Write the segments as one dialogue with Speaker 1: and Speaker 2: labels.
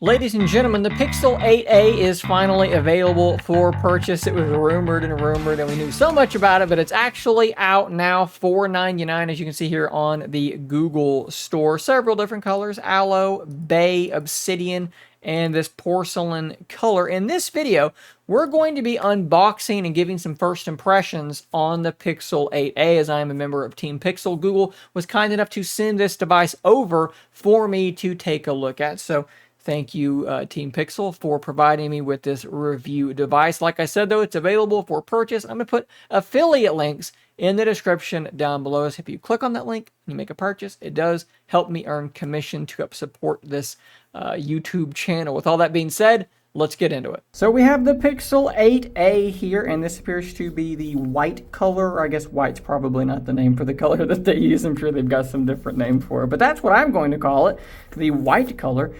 Speaker 1: Ladies and gentlemen, the Pixel 8a is finally available for purchase. It was rumored, and we knew so much about it, but it's actually out now, $4.99, as you can see here on the Google store. Several different colors: aloe, bay, obsidian, and this porcelain color. In this video, we're going to be unboxing and giving some first impressions on the Pixel 8a, as I am a member of Team Pixel. Google was kind enough to send this device over for me to take a look at. So thank you, Team Pixel, for providing me with this review device. Like I said, though, it's available for purchase. I'm going to put affiliate links in the description down below. So if you click on that link and you make a purchase, it does help me earn commission to help support this YouTube channel. With all that being said, let's get into it. So we have the Pixel 8a here, and this appears to be the white color. I guess white's probably not the name for the color that they use. I'm sure they've got some different name for it, but that's what I'm going to call it, the white color.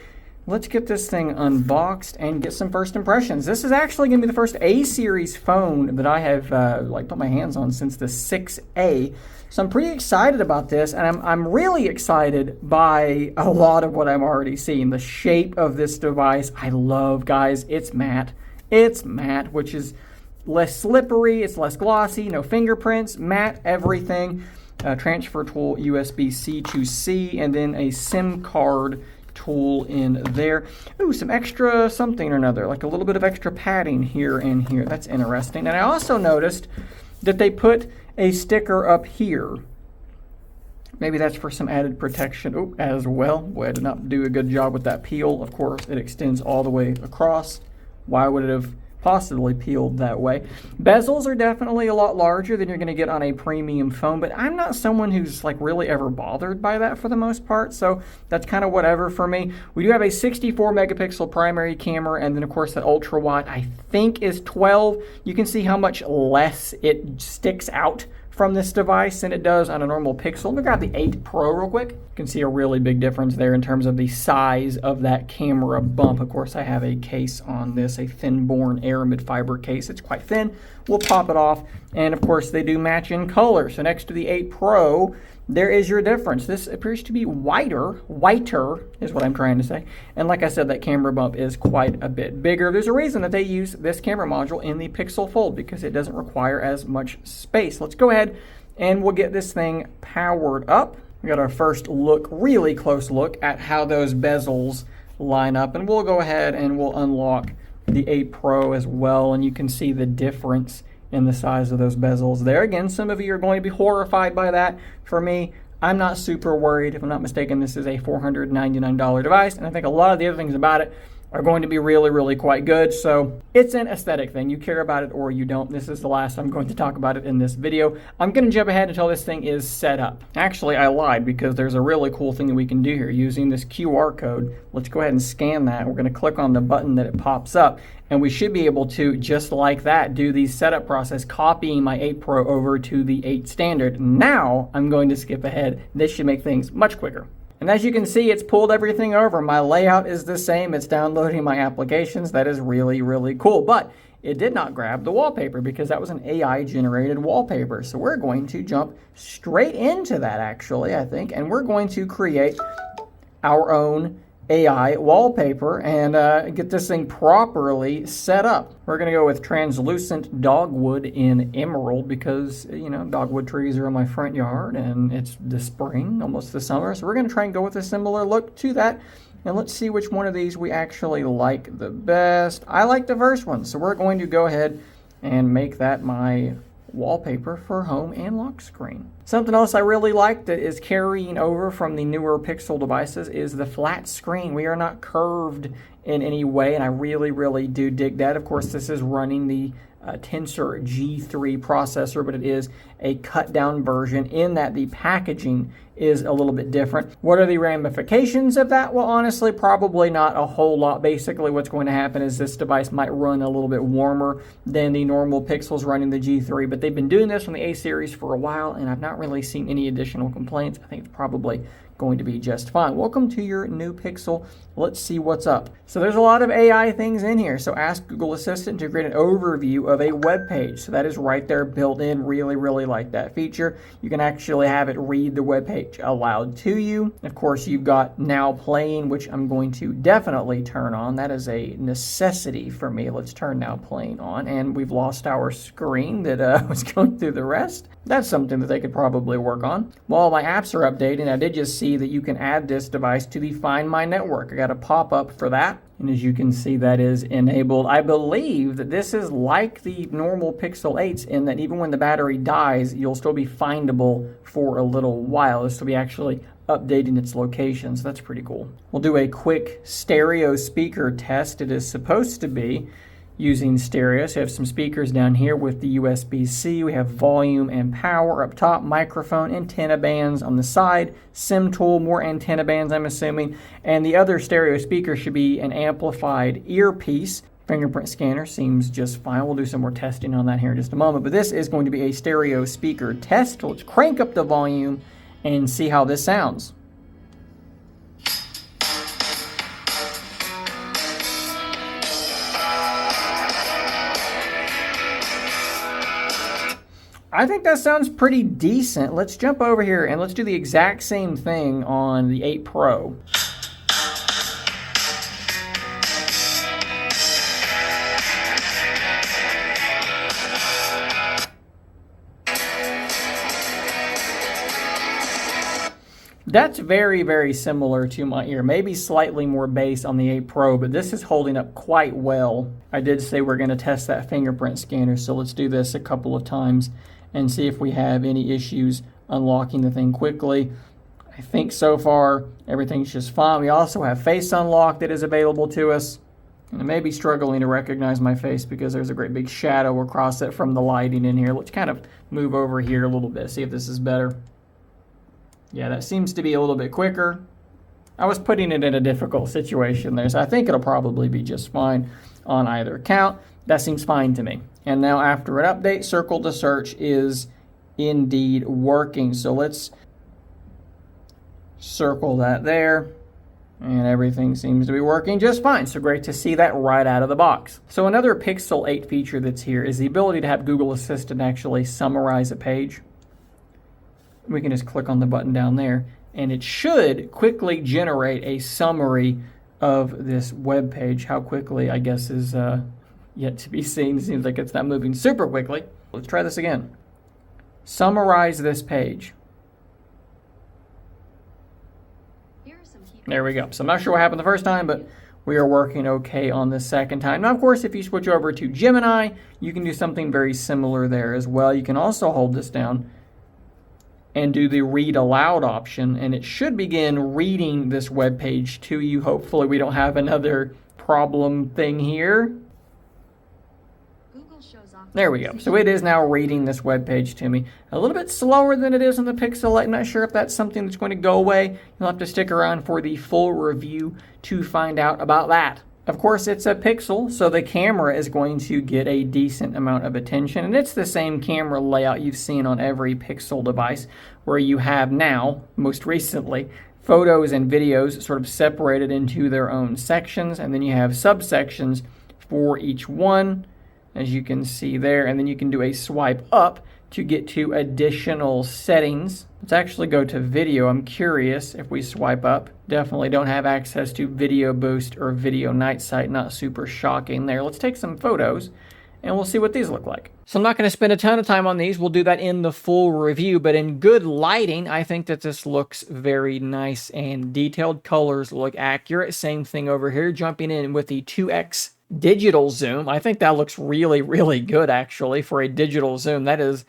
Speaker 1: Let's get this thing unboxed and get some first impressions. This is actually going to be the first A-series phone that I have put my hands on since the 6A. So I'm pretty excited about this, and I'm really excited by a lot of what I'm already seeing. The shape of this device, I love, guys. It's matte. It's matte, which is less slippery. It's less glossy. No fingerprints. Matte everything. Transfer tool USB-C to C, and then a SIM card tool in there. Ooh, some extra something or another, like a little bit of extra padding here and here. That's interesting. And I also noticed that they put a sticker up here. Maybe that's for some added protection as well. Boy, I did not do a good job with that peel. Of course, it extends all the way across. Why would it have possibly peeled that way? Bezels are definitely a lot larger than you're going to get on a premium phone, but I'm not someone who's really ever bothered by that for the most part, so that's kind of whatever for me. We do have a 64 megapixel primary camera, and then of course that ultra wide I think is 12. You can see how much less it sticks out from this device than it does on a normal Pixel. Let me grab the 8 Pro real quick. You can see a really big difference there in terms of the size of that camera bump. Of course, I have a case on this, a thin-borne aramid fiber case. It's quite thin. We'll pop it off. And of course, they do match in color. So next to the 8 Pro, there is your difference. This appears to be whiter is what I'm trying to say. And like I said, that camera bump is quite a bit bigger. There's a reason that they use this camera module in the Pixel Fold, because it doesn't require as much space. Let's go ahead and we'll get this thing powered up. We got our first look, really close look at how those bezels line up. And we'll go ahead and we'll unlock the 8 Pro as well. And you can see the difference in the size of those bezels there. Again, some of you are going to be horrified by that. For me, I'm not super worried. If I'm not mistaken, this is a $499 device, and I think a lot of the other things about it are going to be really, really quite good. So it's an aesthetic thing. You care about it or you don't. This is the last I'm going to talk about it in this video. I'm going to jump ahead until this thing is set up. Actually, I lied, because there's a really cool thing that we can do here using this QR code. Let's go ahead and scan that. We're going to click on the button that it pops up, and we should be able to, just like that, do the setup process, copying my 8 Pro over to the 8 standard. Now I'm going to skip ahead. This should make things much quicker. And as you can see, it's pulled everything over. My layout is the same. It's downloading my applications. That is really, really cool. But it did not grab the wallpaper, because that was an AI-generated wallpaper. So we're going to jump straight into that, actually, I think. And we're going to create our own AI wallpaper and get this thing properly set up. We're going to go with translucent dogwood in emerald, because, dogwood trees are in my front yard and it's the spring, almost the summer. So we're going to try and go with a similar look to that. And let's see which one of these we actually like the best. I like the first one, so we're going to go ahead and make that my wallpaper for home and lock screen. Something else I really like that is carrying over from the newer Pixel devices is the flat screen. We are not curved in any way, and I really, really do dig that. Of course, this is running the Tensor G3 processor, but it is a cut down version in that the packaging is a little bit different. What are the ramifications of that? Well, honestly, probably not a whole lot. Basically, what's going to happen is this device might run a little bit warmer than the normal Pixels running the G3, but they've been doing this on the A series for a while, and I've not really seen any additional complaints. I think it's probably going to be just fine. Welcome to your new Pixel. Let's see what's up. So there's a lot of AI things in here. So ask Google Assistant to create an overview of a web page. So that is right there built in. Really, really like that feature. You can actually have it read the web page aloud to you. Of course, you've got now playing, which I'm going to definitely turn on. That is a necessity for me. Let's turn now playing on. And we've lost our screen that was going through the rest. That's something that they could probably work on. While my apps are updating, I did just see that you can add this device to the Find My network. I got a pop-up for that. And as you can see, that is enabled. I believe that this is like the normal Pixel 8s in that even when the battery dies, you'll still be findable for a little while. This will be actually updating its location, so that's pretty cool. We'll do a quick stereo speaker test. It is supposed to be using stereo. So you have some speakers down here with the USB-C. We have volume and power up top, microphone, antenna bands on the side, SIM tool, more antenna bands I'm assuming, and the other stereo speaker should be an amplified earpiece. Fingerprint scanner seems just fine. We'll do some more testing on that here in just a moment, but this is going to be a stereo speaker test. Let's crank up the volume and see how this sounds. I think that sounds pretty decent. Let's jump over here and let's do the exact same thing on the 8 Pro. That's very, very similar to my ear. Maybe slightly more bass on the 8 Pro, but this is holding up quite well. I did say we're going to test that fingerprint scanner, so let's do this a couple of times and see if we have any issues unlocking the thing quickly. I think so far everything's just fine. We also have face unlock that is available to us. And I may be struggling to recognize my face because there's a great big shadow across it from the lighting in here. Let's kind of move over here a little bit, see if this is better. Yeah, that seems to be a little bit quicker. I was putting it in a difficult situation there, so I think it'll probably be just fine on either account. That seems fine to me. And now after an update, circle to search is indeed working. So let's circle that there. And everything seems to be working just fine. So great to see that right out of the box. So another Pixel 8 feature that's here is the ability to have Google Assistant actually summarize a page. We can just click on the button down there, and it should quickly generate a summary of this web page. How quickly, I guess, is yet to be seen. It seems like it's not moving super quickly. Let's try this again. Summarize this page. There we go. So I'm not sure what happened the first time, but we are working okay on the second time. Now, of course, if you switch over to Gemini, you can do something very similar there as well. You can also hold this down and do the read aloud option, and it should begin reading this web page to you. Hopefully we don't have another problem thing here. There we go. So it is now reading this web page to me. A little bit slower than it is on the Pixel 8. I'm not sure if that's something that's going to go away. You'll have to stick around for the full review to find out about that. Of course, it's a Pixel, so the camera is going to get a decent amount of attention. And it's the same camera layout you've seen on every Pixel device, where you have now, most recently, photos and videos sort of separated into their own sections. And then you have subsections for each one, as you can see there. And then you can do a swipe up to get to additional settings. Let's actually go to video. I'm curious if we swipe up. Definitely don't have access to Video Boost or Video Night Sight. Not super shocking there. Let's take some photos and we'll see what these look like. So I'm not going to spend a ton of time on these. We'll do that in the full review, but in good lighting, I think that this looks very nice and detailed. Colors look accurate. Same thing over here, jumping in with the 2x digital zoom. I think that looks really, really good actually for a digital zoom. That is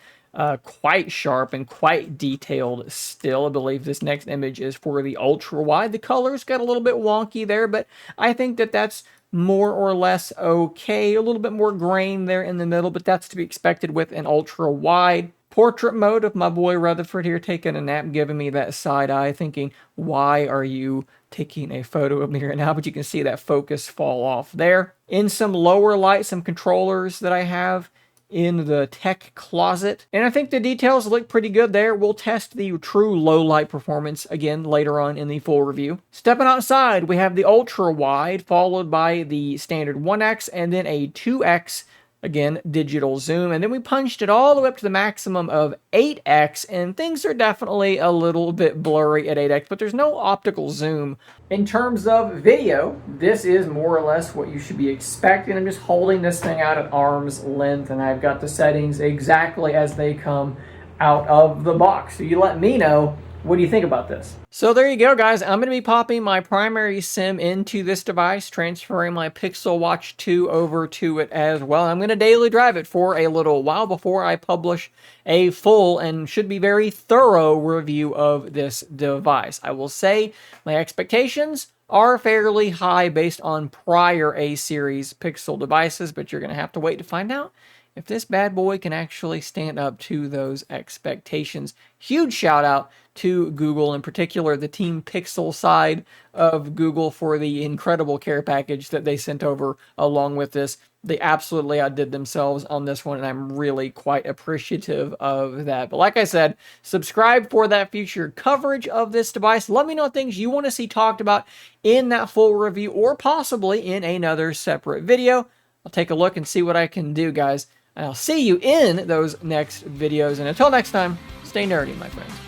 Speaker 1: quite sharp and quite detailed still. I believe this next image is for the ultra wide. The colors got a little bit wonky there, but I think that that's more or less okay. A little bit more grain there in the middle, but that's to be expected with an ultra wide. Portrait mode of my boy Rutherford here taking a nap, giving me that side eye, thinking, why are you taking a photo of me right now? But you can see that focus fall off there. In some lower light, some controllers that I have in the tech closet. And I think the details look pretty good there. We'll test the true low light performance again later on in the full review. Stepping outside, we have the ultra wide, followed by the standard 1x and then a 2x, again, digital zoom. And then we punched it all the way up to the maximum of 8x, and things are definitely a little bit blurry at 8x, but there's no optical zoom. In terms of video, this is more or less what you should be expecting. I'm just holding this thing out at arm's length, and I've got the settings exactly as they come out of the box. So you let me know, what do you think about this? So there you go, guys. I'm going to be popping my primary SIM into this device, transferring my Pixel Watch 2 over to it as well. I'm going to daily drive it for a little while before I publish a full and should be very thorough review of this device. I will say my expectations are fairly high based on prior A-series Pixel devices, but you're going to have to wait to find out if this bad boy can actually stand up to those expectations. Huge shout out to Google, in particular the Team Pixel side of Google, for the incredible care package that they sent over along with this. They absolutely outdid themselves on this one, and I'm really quite appreciative of that. But like I said, subscribe for that future coverage of this device. Let me know things you want to see talked about in that full review or possibly in another separate video. I'll take a look and see what I can do, guys. And I'll see you in those next videos. And until next time, stay nerdy, my friends.